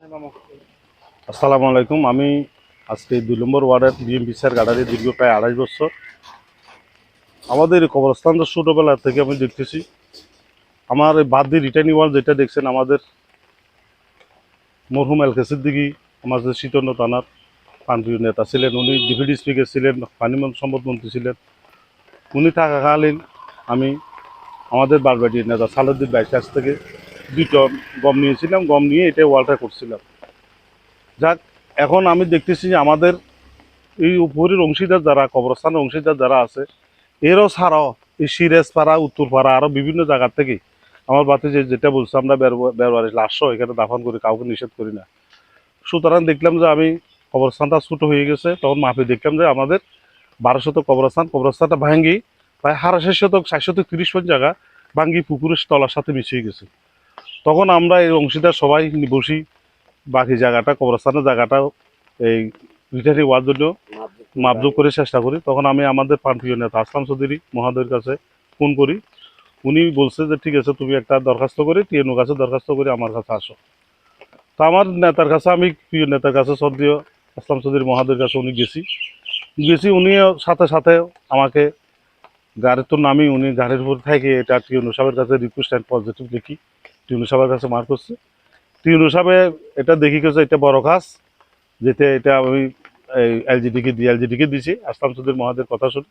আসসালামু আলাইকুম। আমি আজকে 2 নম্বর ওয়ার্ডের বিএমপি স্যার গাড়ারি দীর্ঘ প্রায় 28 বছর। আমাদের এই কবরস্থান তো ছোটোবেলা থেকে আমি দেখতেছি। আমার এই বাদ দিয়ে রিটার্নিং ওয়াল যেটা দেখছেন, আমাদের মরহুম এলকে সিদ্দিকী আমাদের শীতন্য থানার প্রান্তীয় নেতা ছিলেন। উনি ডেপুটি স্পিকার ছিলেন, পানি সম্পদ মন্ত্রী ছিলেন। উনি থাকাকালীন আমি আমাদের বারবাটির নেতা সালুদ্দিন ভাইয়ের কাছ থেকে 2 টন গম নিয়েছিলাম। গম নিয়ে এটা ওয়ালটা করছিলাম। যাক, এখন আমি দেখতেছি যে আমাদের এই উপরের অংশীদার যারা, কবরস্থানের অংশীদার যারা আছে, এরও ছাড়াও এই সিরাজপাড়া, উত্তরপাড়া আরও বিভিন্ন জায়গার থেকে আমার বাতি যেটা বলছে, আমরা বেরবারের লাশও এখানে দাফন করি, কাউকে নিষেধ করি না। সুতরাং দেখলাম যে আমি কবরস্থানটা ছোটো হয়ে গেছে, তখন মাপে দেখলাম যে আমাদের 12 শতক কবরস্থানটা ভাঙ্গি প্রায় 6.5 শতক 430 পয়েন্ট জায়গা ভাঙ্গি পুকুরের তলার সাথে মিশিয়ে গেছে। তখন আমরা এই অংশীদার সবাই বসি, বাকি জায়গাটা, কবরস্থানের জায়গাটা এই রিটারি হওয়ার জন্য মাপজোক করে চেষ্টা করি। তখন আমি আমাদের প্রান্তীয় নেতা আসলাম চৌধুরী মহোদয়ের কাছে ফোন করি। উনি বলছে যে ঠিক আছে, তুমি একটা দরখাস্ত করে টিএনও কাছে দরখাস্ত করে আমার কাছে আসো। তো আমার নেতার কাছে, আমি প্রিয় নেতার কাছে, শ্রদ্ধেয় আসলাম চৌধুরী মহোদয়ের কাছে উনি গেছি। উনিও সাথে সাথে আমাকে গাড়ির তো নামি, উনি গাড়ির উপর থেকে এটা টিএনও সাহেবের কাছে রিকোয়েস্ট অ্যান্ড পজিটিভ লিখি টিএনও সাহেবের কাছে মার্ক করছে। টিএনও সাহেব এটা দেখি গেছে এটা বড় কাজ, যেতে এটা আমি এই এলজিডিকে দিছি। আসলাম চৌধুরী মহাদের কথা শুনে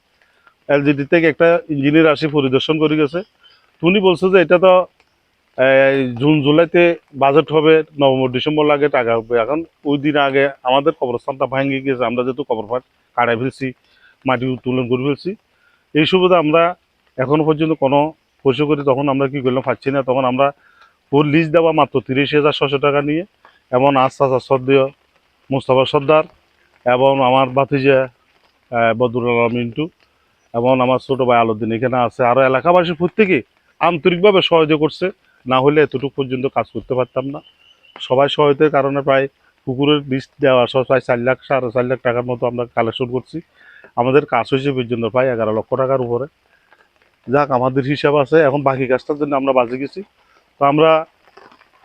এলজিডি থেকে একটা ইঞ্জিনিয়ার আসি পরিদর্শন করে গেছে। উনি বলছে যে এটা তো জুন জুলাইতে বাজেট হবে, নভেম্বর ডিসেম্বর লাগে টাকা হবে। এখন ওই দিন আগে আমাদের কবরস্থানটা ভাঙে গিয়েছে, আমরা যেহেতু কবর পাট কাটাই ফেলছি, মাটি উত্তোলন করে ফেলছি, এই সুবিধা আমরা এখনো পর্যন্ত কোনো পরিশোধ করি। তখন আমরা কি করলাম পাচ্ছি না, তখন আমরা ওর লিজ দেওয়া মাত্র 30,600 টাকা নিয়ে, এমন আস্তে শ্রদ্ধেয় মুস্তফা সর্দার এবং আমার ভাতিজা বদরুল আলম মিন্টু এবং আমার ছোটো ভাই আলুদ্দিন এখানে আছে, আরও এলাকাবাসী প্রত্যেকে আন্তরিকভাবে সহযোগ করছে। না হলে এতটুকু পর্যন্ত কাজ করতে পারতাম না। সবাই সহায়তার কারণে প্রায় পুকুরের লিস্ট দেওয়া সহ প্রায় 4 লাখ 4.5 লাখ টাকার মতো আমরা কালেকশন করছি। আমাদের কাজ হয়েছে পর্যন্ত প্রায় 11 লক্ষ টাকার উপরে। যাক, আমাদের হিসাব আছে, এখন বাকি কাজটার জন্য আমরা বাজে গেছি। তো আমরা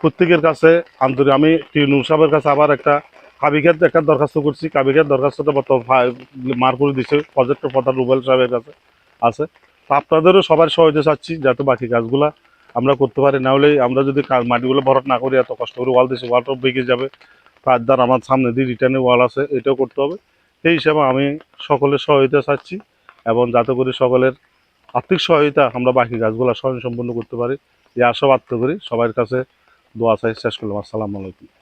প্রত্যেকের কাছে আন্তরিক, আমি টিউনুর সাহেবের কাছে আবার একটা কাবিঘাত একটা দরখাস্ত করছি। কাবিঘাত দরখাস্তটা মার করে দিচ্ছে প্রজেক্টের প্রধান রুবেল সাহেবের কাছে আছে। তো আপনাদেরও সবার সহায়তা চাচ্ছি যাতে বাকি কাজগুলা আমরা করতে পারি। না হলে আমরা যদি মাটিগুলো ভরাট না করি, এত কষ্ট করে ওয়াল দিচ্ছি, ওয়ালটাও বেঁকে যাবে। তার দ্বারা আমার সামনে দিয়ে রিটার্নের ওয়াল আছে, এটাও করতে হবে। এই হিসাবে আমি সকলের সহায়তা চাচ্ছি, এবং যাতে করে সকলের আর্থিক সহায়তা আমরা বাকি কাজগুলো স্বয়ংসম্পূর্ণ করতে পারি, এই আশাবাদ করি। সবার কাছে দোয়া চাই। শেষ করলাম। আসসালামু আলাইকুম।